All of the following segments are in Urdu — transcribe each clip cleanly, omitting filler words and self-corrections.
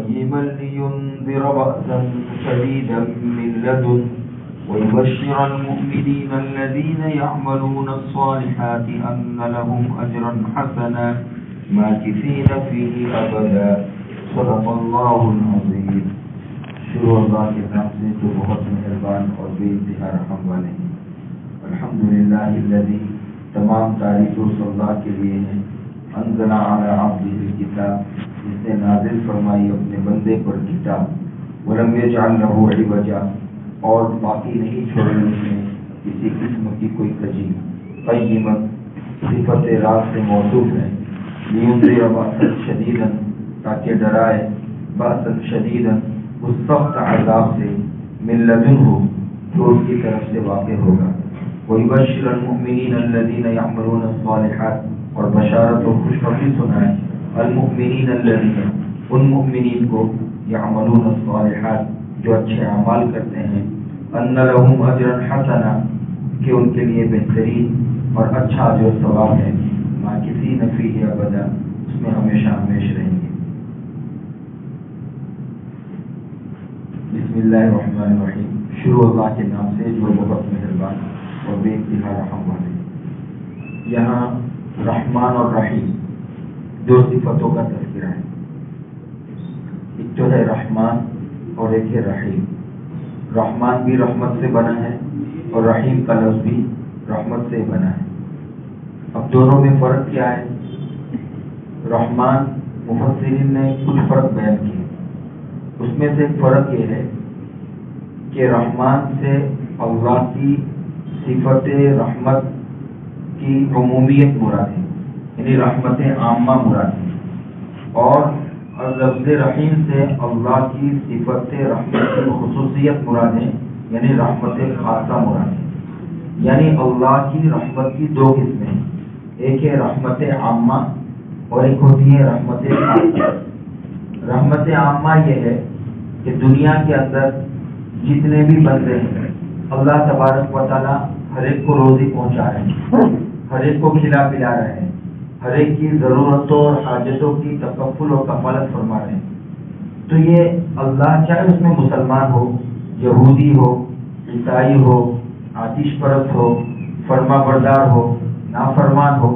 قيما لينذر بأسا شديدا من لدن ويبشر المؤمنين الذين يعملون الصالحات أن لهم أجرا حسنا ماكثين فيه أبدا صدق الله العظيم. شروع اللہ کے نام سے جو بہت مہربان اور بے انتہا رحم والے ہیں. الحمدللہ الذی تمام تعریف صلی اللہ کے لیے ہیں. انزل علی عبدہ الکتاب، جس نے نازل فرمائی اپنے بندے پر کتاب. ولم یجعل لہ عوجا، اور باقی نہیں چھوڑی اس نے کسی قسم کی کوئی کجی. قیما، صفت راز سے موصوف ہے. لینذر بأسا شدیدا، تاکہ ڈرائے، بأسا شدیدا، اس سخت عذاب سے، من لدنہ، جو اس کی طرف سے واقع ہوگا. ویبشر المؤمنین الذین یعملون الصالحات، اور بشارت و خوشخبری سنائے المؤمنین الذین، ان مؤمنین کو، یعملون الصالحات، جو اچھے اعمال کرتے ہیں، ان لہم اجرا حسنا، کہ ان کے لیے بہترین اور اچھا جو ثواب ہے. ماکثین فیہ ابدا، اس میں ہمیشہ ہمیشہ رہیں گے. بسم اللہ الرحمن الرحیم. شروع اللہ کے نام سے جو بہت مہربان اور بے انتہا رحم والے. یہاں رحمان اور رحیم دو صفتوں کا تذکرہ ہے. ایک تو ہے رحمان اور ایک ہے رحیم. رحمان بھی رحمت سے بنا ہے اور رحیم کا لفظ بھی رحمت سے بنا ہے. اب دونوں میں فرق کیا ہے؟ رحمان مفسرین نے کچھ فرق بیان کیے. اس میں سے ایک فرق یہ ہے کہ رحمان سے اللہ کی صفت رحمت کی عمومیت مراد ہے، یعنی رحمت عامہ مراد ہے. اور لفظ رحیم سے اللہ کی صفت رحمت کی خصوصیت مراد ہے، یعنی رحمت خاصہ مراد ہے. یعنی اللہ کی رحمت کی دو قسمیں ہیں. ایک ہے رحمت عامہ اور ایک ہوتی ہے رحمت خاصہ. رحمت عامہ یہ ہے کہ دنیا کے اندر جتنے بھی بندے ہیں، اللہ تبارک و تعالیٰ ہر ایک کو روزی پہنچا رہے ہیں، ہر ایک کو کھلا پلا رہے ہیں، ہر ایک کی ضرورتوں اور حاجتوں کی تکفل و کفالت فرما رہے ہیں. تو یہ اللہ چاہے اس میں مسلمان ہو، یہودی ہو، عیسائی ہو، آتش پرست ہو، فرما بردار ہو، نافرمان ہو،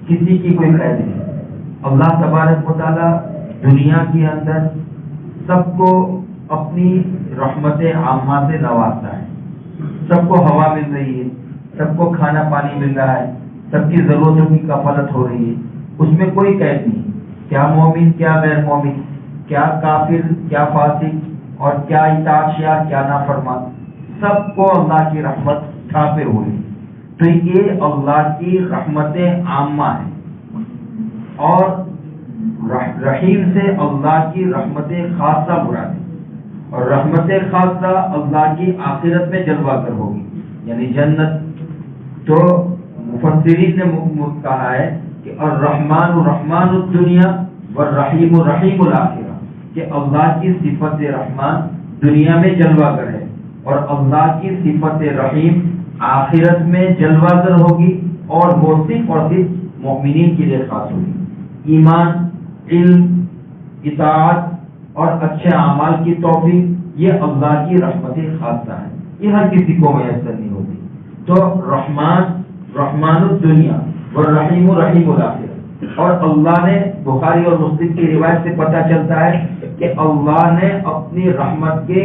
کسی کی کوئی قید نہیں. اللہ تبارک و تعالیٰ دنیا کے اندر سب کو اپنی رحمت عامہ سے نوازتا ہے. سب کو ہوا مل رہی ہے، سب کو کھانا پانی مل رہا ہے، سب کی ضرورتوں کی کفالت ہو رہی ہے. اس میں کوئی قید نہیں. کیا مومن کیا غیر مومن، کیا کافر کیا فاسق، اور کیا اطاعت شیعہ کیا نافرمان، سب کو اللہ کی رحمت چھاپے ہوئی. تو یہ اللہ کی رحمت عامہ ہے. اور رحیم سے اللہ کی رحمت خاصہ مراد ہے. اور رحمت خاصہ اللہ کی آخرت میں جلوہ گر ہوگی، یعنی جنت. تو مفسرین نے کہا ہے کہ الرحمن رحمان الدنیا والرحیم رحیم الآخرہ، کہ اللہ کی صفت رحمان دنیا میں جلوہ گر ہے اور اللہ کی صفت رحیم آخرت میں جلوہ گر ہوگی، اور وہ صرف اور صرف مومنین کے لیے خاص ہوگی. ایمان، علم، اطاعت اور اچھے اعمال کی توفیق، یہ اللہ کی رحمت خاصہ ہے. یہ ہر کسی کو میسر نہیں ہوتی. تو رحمان الدنیا والرحیم رحیم الآخرہ. اور اللہ نے بخاری اور مسلم کی روایت سے پتہ چلتا ہے کہ اللہ نے اپنی رحمت کے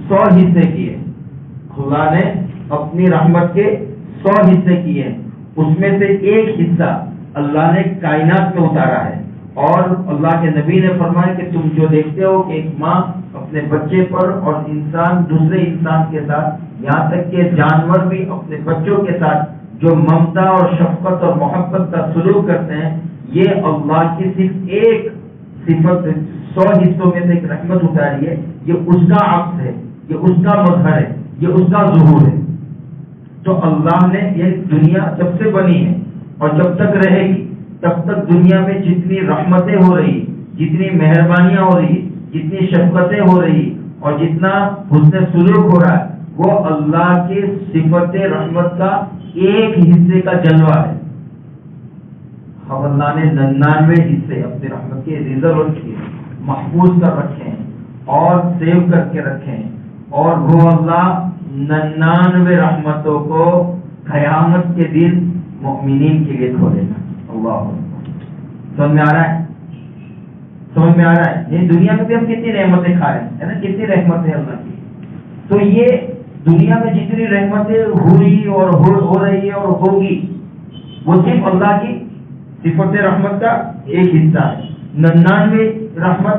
100 حصے کیے. خدا نے اپنی رحمت کے 100 حصے کیے، اس میں سے ایک حصہ اللہ نے کائنات میں اتارا ہے. اور اللہ کے نبی نے فرمایا کہ تم جو دیکھتے ہو کہ ایک ماں اپنے بچے پر، اور انسان دوسرے انسان کے ساتھ، یہاں تک کہ جانور بھی اپنے بچوں کے ساتھ جو ممتا اور شفقت اور محبت کا سلوک کرتے ہیں، یہ اللہ کی صرف ایک صفت 100 حصوں میں سے ایک رحمت اتاری ہے. یہ اس کا عکس ہے، یہ اس کا مظہر ہے، یہ اس کا ظہور ہے. تو اللہ نے یہ دنیا جب سے بنی ہے اور جب تک رہے گی، تب تک دنیا میں جتنی رحمتیں ہو رہی، جتنی مہربانیاں ہو رہی، جتنی شفقتیں ہو رہی اور جتنا حسن سلوک ہو رہا ہے، وہ اللہ کی صفت رحمت کا ایک حصے کا جلوہ ہے. اب اللہ نے 99 حصے اپنی رحمت کے ریزرو کیے، محفوظ کر رکھے ہیں. اور سیو کر کے رکھیں، اور وہ اللہ 99 رحمتوں کو قیامت کے دن مؤمنین کے لیے کھولے گا۔ اللہ سمجھ میں آ رہا ہے؟ سمجھ میں آ رہا ہے؟ یہ دنیا میں بھی ہم کتنی رحمتیں کھا رہے ہیں، ہے نا، کتنی رحمتیں اللہ کی۔ تو یہ دنیا میں جتنی رحمتیں ہوئی اور ہو رہی ہے اور ہوگی، وہ صرف اللہ کی صفت رحمت کا ایک حصہ ہے۔ 99 رحمت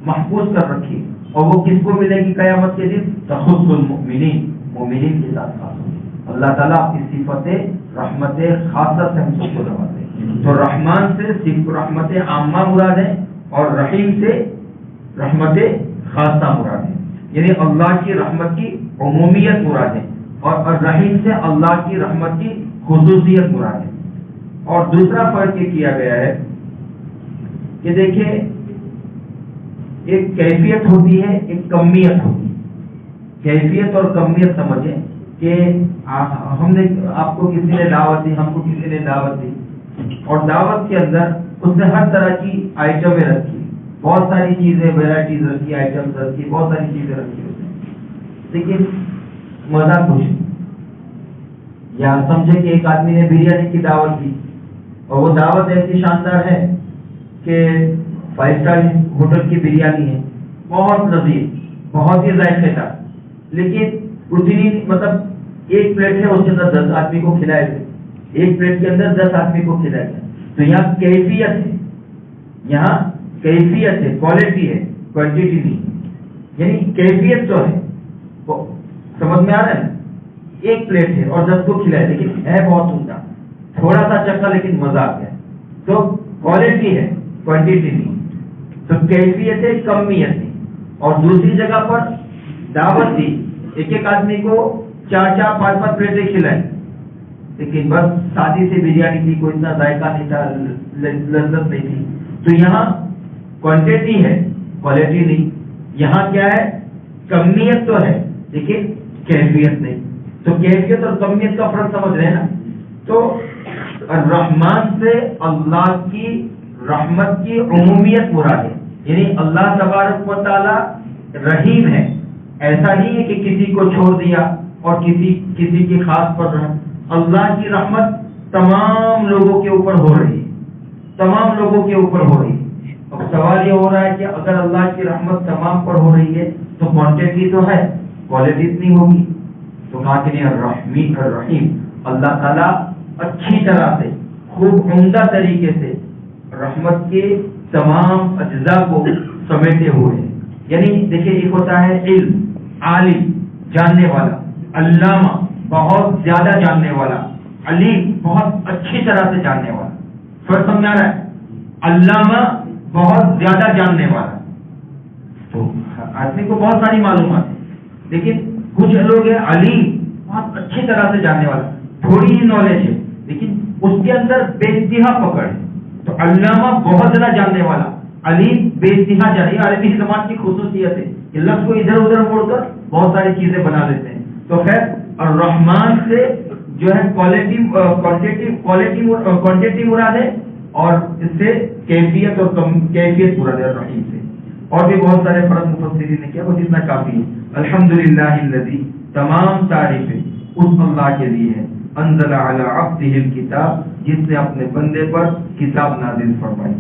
محفوظ کر رکھی، اور وہ کس کو ملے گی قیامت کے دن؟ تخص المؤمنین، مومنین کے ساتھ خاص ہوگی۔ اللہ تعالیٰ اپنی صفت رحمت خاصہ سے ہم سب کو دعوت ہے۔ تو رحمان سے صرف رحمت عامہ مراد ہے، اور رحیم سے رحمت خاصہ مراد ہے، یعنی اللہ کی رحمت کی عمومیت مراد ہے، اور رحیم سے اللہ کی رحمت کی خصوصیت مراد ہے۔ اور دوسرا فرق یہ کیا گیا ہے کہ دیکھیں، ایک کیفیت ہوتی ہے، ایک کمیت ہوتی ہے۔ کیفیت اور کمیت سمجھیں کہ ہم نے آپ کو کسی نے دعوت دی، ہم کو کسی نے دعوت دی، اور دعوت کے اندر اس نے ہر طرح کی آئٹمیں رکھی، بہت ساری چیزیں، ویرائٹیز رکھی، آئٹمس رکھی، بہت ساری چیزیں رکھی اس نے، لیکن مزہ کچھ نہیں۔ یا سمجھے کہ ایک آدمی نے بریانی کی دعوت دی، اور وہ دعوت ایسی شاندار ہے کہ 5 اسٹار ہوٹل کی بریانی ہے، بہت لذیذ، بہت ہی ذائقے دار، لیکن اتنی مطلب ایک پلیٹ ہے، اس کے اندر 10 آدمی کو کھلائے گئے، ایک پلیٹ کے اندر 10 آدمی کو کھلائے گئے۔ تو یہاں کیفیت ہے، یہاں کیفیت ہے، کوالٹی ہے، کوانٹٹی نہیں، یعنی کیفیت تو ہے، سمجھ میں آ رہا ہے؟ ایک پلیٹ ہے اور 10 کو کھلائے، لیکن ہے بہت عمدہ، تھوڑا سا چکا لیکن مزہ آ گیا۔ تو کوالٹی ہے، کوانٹٹی نہیں۔ تو کیفیت ہے، کمیت ہے۔ اور دوسری جگہ پر دعوت دی، ایک ایک آدمی کو 4-4 5-5 پلیٹیں کھلائی، لیکن بس سادی سے بریانی تھی، کوئی اتنا ذائقہ نہیں تھا، لذت نہیں تھی۔ تو یہاں کوانٹٹی ہے، کوالٹی نہیں۔ یہاں کیا ہے؟ کمیت تو ہے لیکن کیفیت نہیں۔ تو کیفیت اور کمیت کا فرق سمجھ رہے ہیں نا؟ تو الرحمن سے اللہ کی رحمت کی عمومیت مراد ہے، یعنی اللہ تبارک و تعالی رحیم ہے، ایسا نہیں ہے کہ کسی کو چھوڑ دیا اور کسی کی خاص پر رحم۔ اللہ کی رحمت تمام لوگوں کے اوپر ہو رہی ہے، تمام لوگوں کے اوپر ہو رہی ہے۔ اب سوال یہ ہو رہا ہے کہ اگر اللہ کی رحمت تمام پر ہو رہی ہے تو کوانٹٹی تو ہے، کوالٹی اتنی ہوگی؟ تو کہا کہ نہیں، الرحیم، اللہ تعالیٰ اچھی طرح سے، خوب عمدہ طریقے سے رحمت کے تمام اجزاء کو سمیٹے ہوئے ہیں۔ یعنی دیکھیں، ایک ہوتا ہے علم، عالم، جاننے والا، علامہ، بہت زیادہ جاننے والا، علیم، بہت اچھی طرح سے جاننے والا۔ فرق سمجھ آ رہا ہے؟ علامہ بہت زیادہ جاننے والا، تو آدمی کو بہت ساری معلومات ہے، لیکن کچھ لوگ ہیں علیم، بہت اچھی طرح سے جاننے والا، تھوڑی ہی نالج ہے لیکن اس کے اندر بے انتہا پکڑ ہے۔ تو علامہ بہت زیادہ جاننے والا، علیم بے انتہا جانے، عربی زبان کی خصوصیت ہے کہ لفظ کو ادھر ادھر موڑ کر بہت ساری چیزیں بنا لیتے ہیں۔ تو خیر، الرحمن سے جو ہے کوانٹٹی مراد ہے، اور اس سے کیفیت اور کیفیت مراد ہے الرحیم سے۔ اور بھی بہت سارے فرق مفسرین نے کیا، وہ جتنا کافی ہے۔ الحمدللہ الذی، تمام تعریفیں اس اللہ کے لیے ہے، انزل علی عبدہ الکتاب، جس نے اپنے بندے پر کتاب نازل فرمائی۔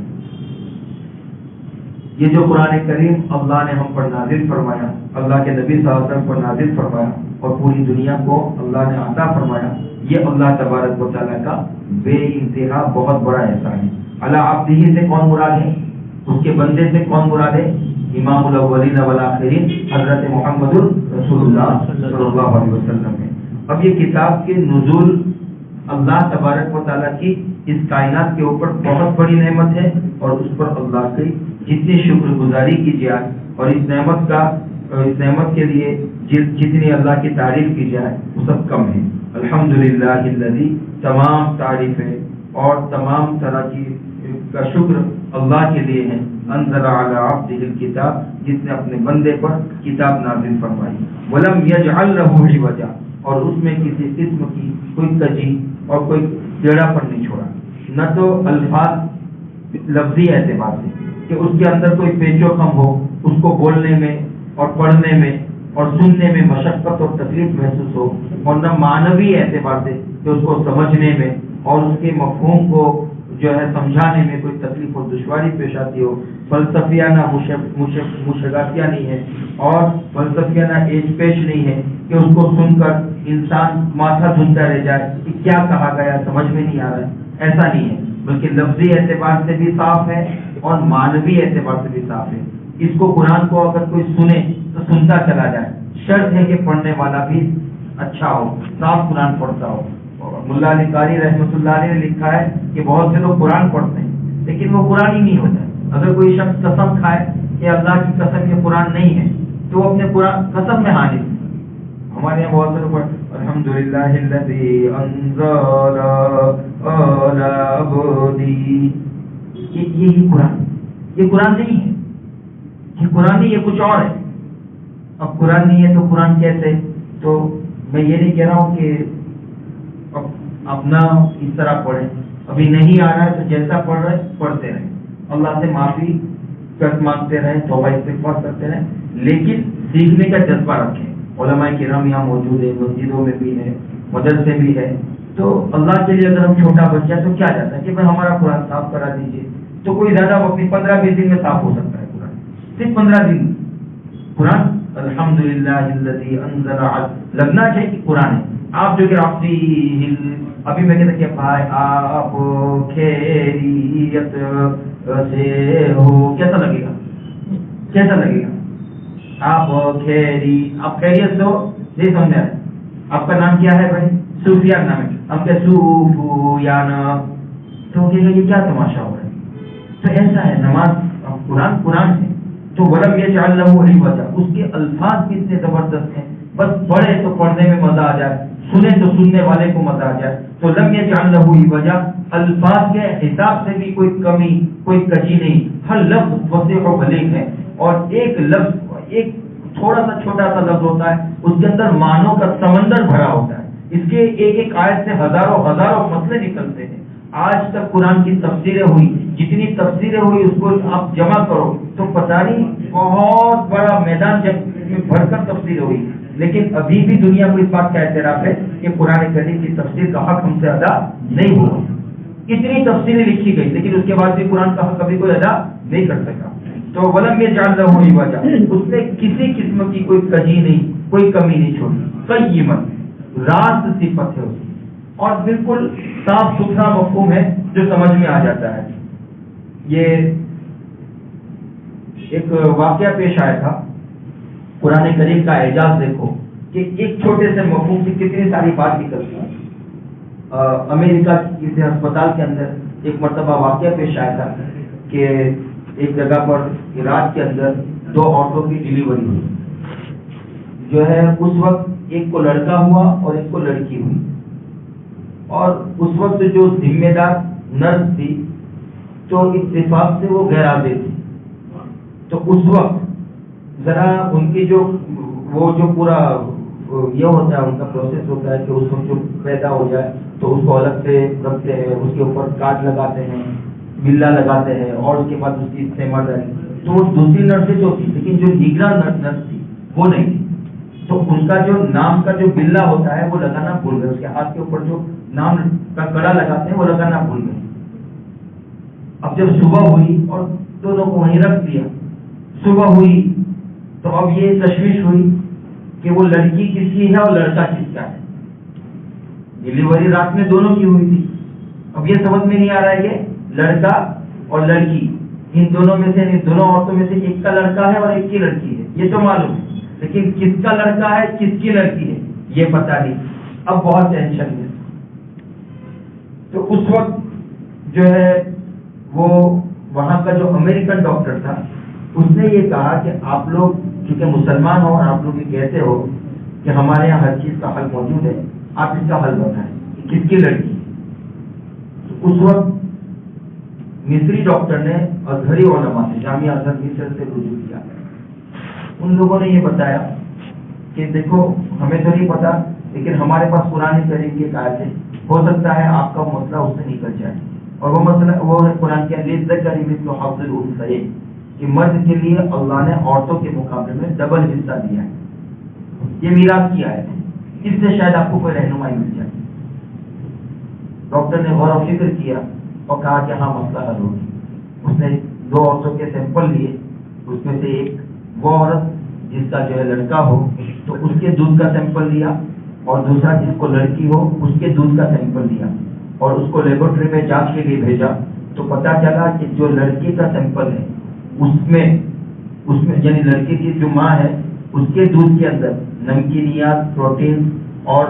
یہ جو قرآن کریم اللہ نے ہم پر نازل فرمایا، اللہ کے نبی صلی اللہ علیہ وسلم پر نازل فرمایا، اور پوری دنیا کو اللہ نے عطا فرمایا، یہ اللہ تبارک و تعالیٰ کا بے انتہا بہت بڑا احسان ہے۔ علی عبدہ سے کون مراد ہے؟ اس کے بندے سے کون مراد ہے؟ امام الاولین والآخرین حضرت محمد رسول اللہ صلی اللہ علیہ وسلم ہے۔ اب یہ کتاب کے نزول اللہ تبارک و تعالیٰ کی اس کائنات کے اوپر بہت بڑی نعمت ہے، اور اس پر اللہ کی جتنی شکر گزاری کی جائے اور اس نعمت کے لیے جتنی اللہ کی تعریف کی جائے وہ سب کم ہے۔ الحمدللہ الذی، تمام تعریفیں اور تمام طرح کی کا شکر اللہ کے لیے ہے، انزل علی عبدہ الکتاب، جس نے اپنے بندے پر کتاب نازل فرمائی، ولم یجعل لہ عوجا، اور اس میں کسی قسم کی کوئی کجی اور کوئی ٹیڑھا پر نہیں چھوڑا، نہ تو الفاظ لفظی اعتبار سے کہ اس کے اندر کوئی پیچ و خم ہو، اس کو بولنے میں اور پڑھنے میں اور سننے میں مشقت اور تکلیف محسوس ہو، اور نہ معنوی اعتبار سے کہ اس کو سمجھنے میں اور اس کے مفہوم کو جو ہے سمجھانے میں کوئی تکلیف اور دشواری پیش آتی ہو، فلسفیانہ مشغاتیہ نہیں ہے اور فلسفیانہ ایج پیش نہیں ہے کہ اس کو سن کر انسان ماتھا دھنتا رہ جائے کہ کیا کہا گیا سمجھ میں نہیں آ رہا ہے، ایسا نہیں ہے، بلکہ لفظی اعتبار سے بھی صاف ہے اور معنوی اعتبار سے بھی صاف ہے۔ اس کو قرآن کو اگر کوئی سنے تو سنتا چلا جائے، شرط ہے کہ پڑھنے والا بھی اچھا ہو، صاف قرآن پڑھتا ہو۔ ملا علی قاری رحمۃ اللہ علیہ نے لکھا ہے کہ بہت سے لوگ قرآن پڑھتے ہیں لیکن وہ قرآن ہی نہیں ہوتا ہے۔ اگر کوئی شخص قسم کھائے کہ اللہ کی قسم یہ قرآن نہیں ہے تو وہ اپنے قرآن قسم میں حاضر۔ ہمارے یہاں بہت سے لوگ الحمدللہ الذی انزل علی عبدی، یہ قرآن، یہ قرآن نہیں ہے، یہ قرآن نہیں، یہ کچھ اور ہے۔ اب قرآن نہیں ہے تو قرآن کیسے؟ تو میں یہ نہیں کہہ رہا ہوں کہ اپنا اس طرح پڑھیں، ابھی نہیں آ رہا ہے تو جیسا پڑھ رہے پڑھتے رہیں، اللہ سے معافی مانگتے رہیں، توبہ استغفار کرتے رہیں، لیکن سیکھنے کا جذبہ رکھیں۔ علماء کرام یہاں موجود ہیں، مسجدوں میں بھی ہے، مدرسے بھی ہے، تو اللہ کے لیے اگر ہم چھوٹا بچہ تو کیا جاتا ہے کہ بھائی ہمارا قرآن صاف کرا دیجیے، تو کوئی زیادہ وقت 15-20 دن میں صاف ہو سکتا ہے قرآن، صرف 15 دن قرآن الحمدللہ الذی انزل لگنا چاہیے کہ قرآن ہے۔ آپ جو کہ ابھی میں کہتا کہ بھائی آپ خیریت سے ہو، کیسا لگے گا؟ کیسا لگے گا؟ آپ خیریت سے ہو، نہیں سمجھا ہے؟ آپ کا نام کیا ہے بھائی؟ سفیان نام ہے، آپ کے سفیان، تو کہ یہ کیا تماشا ہو رہا ہے؟ تو ایسا ہے نماز، قرآن ہے تو ولم یجعل لہ عوجا، اس کے الفاظ بھی اتنے زبردست ہیں، بس پڑھے تو پڑھنے میں مزہ آ جائے، سنے تو سننے والے کو مزہ آ جائے۔ تو لم یجعل لہ عوجا، الفاظ کے حساب سے بھی کوئی کمی کوئی کجی نہیں، ہر لفظ فصیح و بلیغ ہے، اور ایک لفظ ایک تھوڑا سا چھوٹا سا لفظ ہوتا ہے، اس کے اندر معنوں کا سمندر بھرا ہوتا ہے، اس کے ایک ایک آیت سے ہزاروں مسئلے نکلتے ہیں۔ آج تک قرآن کی تفسیریں ہوئی، جتنی تفسیریں ہوئی اس کو آپ جمع کرو تو پتہ نہیں بہت بڑا میدان میں بھر کر تفسیر ہوئی، لیکن ابھی بھی دنیا کو اس بات کا اعتراف ہے کہ قرآن کریم کی تفسیر کا حق ہم سے ادا نہیں ہوا۔ اتنی تفسیریں لکھی گئی لیکن اس کے بعد بھی قرآن کا حق کبھی کوئی ادا نہیں کر سکا۔ تو ولم یجعل لہ عوجا، اس نے کسی قسم کی کوئی کجی نہیں، کوئی کمی نہیں چھوڑی، قیما، راست صفت ہے اس کی، اور بالکل صاف ستھرا مفہوم ہے جو سمجھ میں آ جاتا ہے۔ یہ ایک واقعہ پیش آیا تھا، قرآن کریم کا اعجاز دیکھو کہ ایک چھوٹے سے مفہوم سے کتنی ساری بات نکلتی ہے۔ امریکہ کے کسی ہسپتال کے اندر ایک مرتبہ واقعہ پیش آیا تھا کہ ایک جگہ پر عراق کے اندر 2 عورتوں کی ڈیلیوری ہوئی، جو ہے اس وقت ایک کو لڑکا ہوا اور ایک کو لڑکی ہوئی، اور اس وقت جو ذمہ دار نرس تھی تو اتفاق سے وہ غیر حاضر تھی، تو اس وقت ذرا ان کی جو پورا یہ ہوتا ہے، ان کا پروسیس ہوتا ہے کہ اس وقت جو پیدا ہو جائے تو اس کو الگ سے رکھتے ہیں، اس کے اوپر کاٹ لگاتے ہیں، بلا لگاتے ہیں، اور اس کے بعد اس کی استعمال ہے، تو وہ دوسری نرسیں تو تھی لیکن جو دیگر نرس تھی وہ نہیں تھی، تو ان کا جو نام کا جو بلا ہوتا ہے وہ لگانا بھول گئے، اس کے ہاتھ کے اوپر جو نام کا کڑا لگاتے ہیں وہ لگانا بھول گئے۔ اب جب صبح ہوئی اور دونوں کو وہیں رکھ دیا، صبح ہوئی تو اب یہ تشویش ہوئی کہ وہ لڑکی کس کی ہے اور لڑکا کس کا ہے۔ ڈیلیوری رات میں دونوں کی ہوئی تھی، اب یہ سمجھ میں نہیں آ رہا ہے کہ لڑکا اور لڑکی ان دونوں میں سے، ان دونوں عورتوں میں سے ایک کا لڑکا ہے اور ایک کی لڑکی ہے، یہ تو معلوم ہے، لیکن کس کا لڑکا ہے کس کی لڑکی ہے یہ پتہ نہیں۔ اب بہت ٹینشن ہے، تو اس وقت جو ہے وہ وہاں کا جو امریکن ڈاکٹر تھا اس نے یہ کہا کہ آپ لوگ چونکہ مسلمان ہو اور آپ لوگ یہ کہتے ہو کہ ہمارے یہاں ہر چیز کا حل موجود ہے، آپ اس کا حل بتائیں کس کی لڑکی ہے۔ تو اس وقت مصری ڈاکٹر نے ازہری علماء سے، جامعہ ازہر مصر سے رجوع کیا، ان لوگوں نے یہ بتایا کہ دیکھو ہمیں تو نہیں پتا لیکن ہمارے پاس قرآن کریم کی ایک آیت ہے، ہو سکتا ہے آپ کا مسئلہ اس سے نکل جائے، اور وہ مسئلہ وہ قرآن کے للذکر مثل حظ الانثیین کہ مرد کے لیے اللہ نے عورتوں کے مقابلے میں ڈبل حصہ دیا ہے. یہ میراث کی آیت ہے. اس سے شاید آپ کو کوئی رہنمائی مل جائے. ڈاکٹر نے غور و فکر کیا اور کہا کہ ہاں مسئلہ حل ہوگی. اس نے 2 عورتوں کے سیمپل لیے. اس میں سے ایک وہ عورت جس کا جو ہے لڑکا ہو تو اس کے دودھ کا سیمپل لیا, اور دوسرا جس کو لڑکی ہو اس کے دودھ کا سیمپل لیا, اور اس کو لیبورٹری میں جانچ کے لیے بھیجا. تو پتا چلا کہ جو لڑکی کا سیمپل ہے اس میں یعنی لڑکی کی جو ماں ہے اس کے دودھ کے اندر نمکینیات, پروٹین اور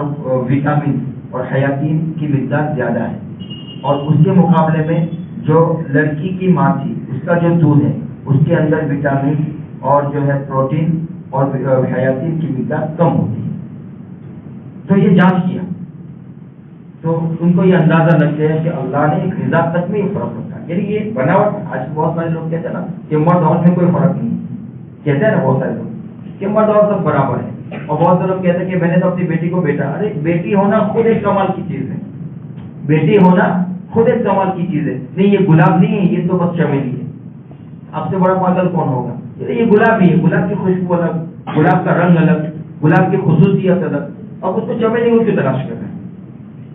وٹامن اور حیاتین کی مقدار زیادہ ہے, اور اس کے مقابلے میں جو لڑکی کی ماں تھی اس کا جو دودھ ہے اس کے اندر وٹامن اور جو ہے پروٹین اور حیاتین کی مقدار کم ہوتی ہے. تو یہ جانچ کیا تو ان کو یہ اندازہ لگ گیا کہ اللہ نے ایک غذا تک میں یہ فرق رکھا. یعنی یہ بناوٹ. آج بہت سارے لوگ کہتے ہیں نا کہ مرد عورت میں کوئی فرق نہیں, کہتے ہیں نا بہت سارے لوگ کہ مرد عورت سب برابر ہے. اور بہت سے لوگ کہتے ہیں کہ میں نے تو اپنی بیٹی کو بیٹا. ارے بیٹی ہونا خود ایک کمال کی چیز ہے. بیٹی ہونا خود ایک کمال کی چیز ہے. نہیں یہ گلاب نہیں ہے, یہ تو بس چمیلی ہے. آپ سے بڑا پاگل کون ہوگا؟ یہ گلاب ہی ہے. گلاب کی خوشبو الگ, گلاب کا رنگ الگ, گلاب کی خصوصیت الگ, اب اس کو چمیلی کو کیوں تلاش کر رہے ہیں؟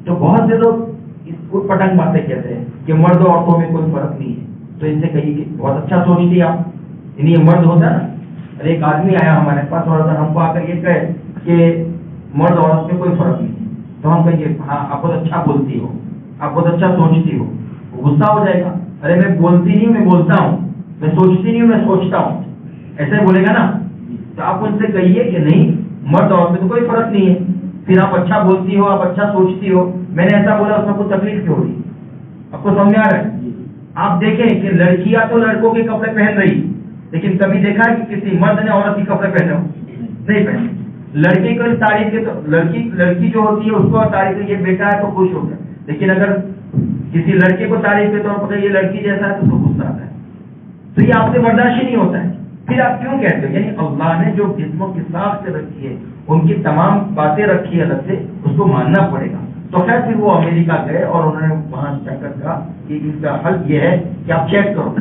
تو بہت سے لوگ اس کو پٹنگ باتیں کہتے ہیں کہ مرد و عورتوں میں کوئی فرق نہیں ہے. تو ان سے کہیے کہ بہت اچھا سوچتی آپ, یعنی یہ مرد ہوتا ہے نا. ارے ایک آدمی آیا ہمارے پاس اور ہم کو آ کر یہ کہے کہ مرد عورت میں کوئی فرق نہیں ہے, تو ہم کہیں گے ہاں آپ بہت اچھا بولتی ہو, آپ بہت اچھا سوچتی ہو. وہ غصہ ہو جائے گا. ارے میں بولتی نہیں, میں بولتا ہوں. میں سوچتی نہیں ہوں, میں سوچتا ہوں. ایسے بولے گا نا. تو آپ ان سے کہیے کہ نہیں, مرد عورت میں تو کوئی فرق نہیں ہے. پھر آپ اچھا بولتی ہو, آپ اچھا سوچتی ہو, میں نے ایسا بولا اس میں کوئی تکلیف کیوں ہوئی؟ آپ کو سمجھ آ رہا ہے؟ آپ دیکھیں کہ لڑکیاں تو لڑکوں کے کپڑے پہن رہی, لیکن کبھی دیکھا ہے کہ کسی مرد نے عورت کے کپڑے پہنے ہو؟ نہیں پہنے. لڑکی کو تعریف کے تو لڑکی جو ہوتی ہے اس کو تعریف یہ بیٹا ہے تو خوش ہو گیا, لیکن اگر کسی لڑکے کو تعریف کے طور پر یہ لڑکی جیسا ہے تو اس کو غصہ آتا ہے. تو یہ آپ سے برداشت ہی نہیں ہوتا ہے. پھر آپ کیوں کہتے ہو؟ یعنی اللہ نے جو جسموں کی ساخت سے رکھی ہے, ان کی تمام باتیں رکھی ہے الگ سے, اس کو ماننا پڑے گا. تو خیر پھر وہ امریکہ گئے اور انہوں نے وہاں جا کر کہا کہ اس کا حل یہ ہے کہ آپ چیک کرو.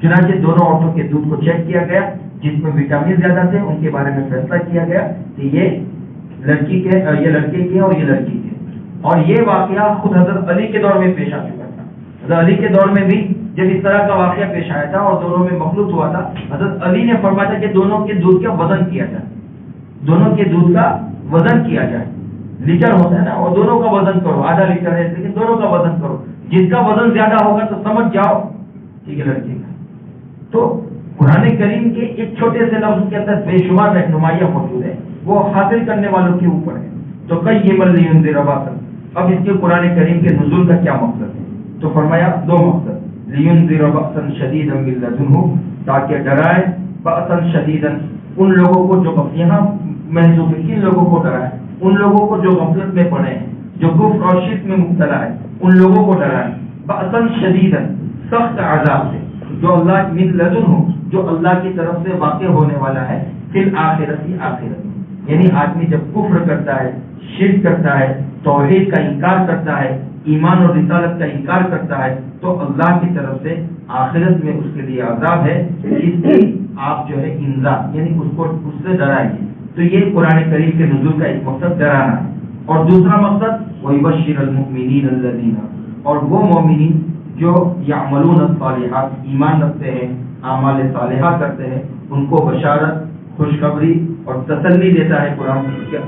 چنانچہ دونوں عورتوں کے دودھ کو چیک کیا گیا, جس میں وٹامن زیادہ تھے ان کے بارے میں فیصلہ کیا گیا کہ یہ لڑکی کے, یہ لڑکے کے اور یہ لڑکی کے. اور یہ واقعہ خود حضرت علی کے دور میں پیش آ چکا تھا. حضرت علی کے دور میں بھی جب اس طرح کا واقعہ پیش آیا تھا اور دونوں میں مخلوط ہوا تھا, حضرت علی نے فرمایا تھا کہ دونوں کے دودھ کا وزن کیا جائے, دونوں کے دودھ کا وزن کیا جائے. لیٹر ہوتا ہے نا, اور دونوں کا وزن کرو, آدھا لیٹر ہے لیکن دونوں کا وزن کرو. جس کا وزن زیادہ ہوگا تو سمجھ جاؤ ٹھیک ہے لڑکی کا. تو قرآن کریم کے ایک چھوٹے سے لفظ کے اندر بے شمار رہنمائیاں موجود ہیں, وہ حاصل کرنے والوں کے اوپر ہے. تو کئی یہ مل نہیں رباطن. اب اس کے قرآن کریم کے نزول کا کیا مقصد ہے؟ تو فرمایا 2 مقصد. لینذر بأسا شدیدا من لدنہ, تاکہ ڈرائے بأسا شدیدا ان لوگوں کو جو یہاں محسوس ہے, کن لوگوں کو ڈرائے؟ ان لوگوں کو جو غفلت میں پڑے ہیں, جو کفر اور شرک میں مبتلا ہے, ان لوگوں کو ڈرائے. بأسا شدیدا, سخت عذاب سے, جو اللہ من لدنہ, جو اللہ کی طرف سے واقع ہونے والا ہے. فی الآخرۃ, آخرت میں. یعنی آدمی جب کفر کرتا ہے, شرک کرتا ہے, توحید کا انکار کرتا ہے, ایمان اور رسالت کا انکار کرتا ہے, تو اللہ کی طرف سے آخرت میں اس کے لیے عذاب ہے. اس کی آپ جو ہے انذار یعنی اس سے ڈرائیے. تو یہ قرآن کریم کے نزول کا ایک مقصد ڈرانا ہے. اور دوسرا مقصد وَيُبَشِّرَ الْمُؤْمِنِينَ الَّذِينَ, اور وہ مومنین جو یعملون الصالحات, ایمان رکھتے ہیں, اعمال صالحہ کرتے ہیں, ان کو بشارت, خوشخبری اور تسلی دیتا ہے قرآن.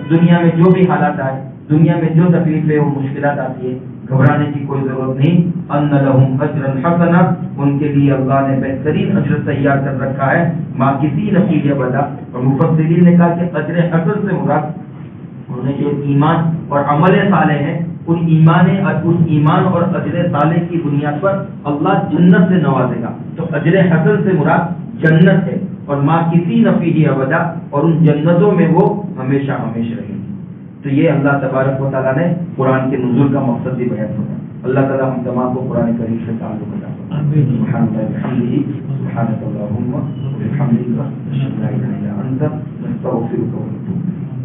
دنیا میں جو بھی حالات آئے, دنیا میں جو تکلیفیں اور مشکلات آتی ہے, گھبرانے کی کوئی ضرورت نہیں. ان لهم اجرا حسنا, ان کے لیے اللہ نے بہترین اجر تیار کر رکھا ہے. ماکثین فیہ ابدا. اور مفسرین نے کہا کہ اجر حسن سے مراد انہوں نے جو ایمان اور عمل صالح ہیں, اس ایمان اور اجر صالح کی بنیاد پر اللہ جنت سے نوازے گا. تو اجر حسن سے مراد جنت ہے, اور ماکثین فیہ ابدا, اور ان جنتوں میں وہ ہمیشہ ہمیشہ رہیں گے. تو یہ اللہ تبارک و تعالیٰ نے قرآن کے نزول کا مقصد بھی بیان کیا. اللہ تعالیٰ ہم تمام کو قرآن کریم سے تعلق عطا فرمائے. سبحان اللہ وبحمدہ, سبحانک اللہم وبحمدک, اشہد ان لا الہ الا انت, نستغفرک ونتوب الیک.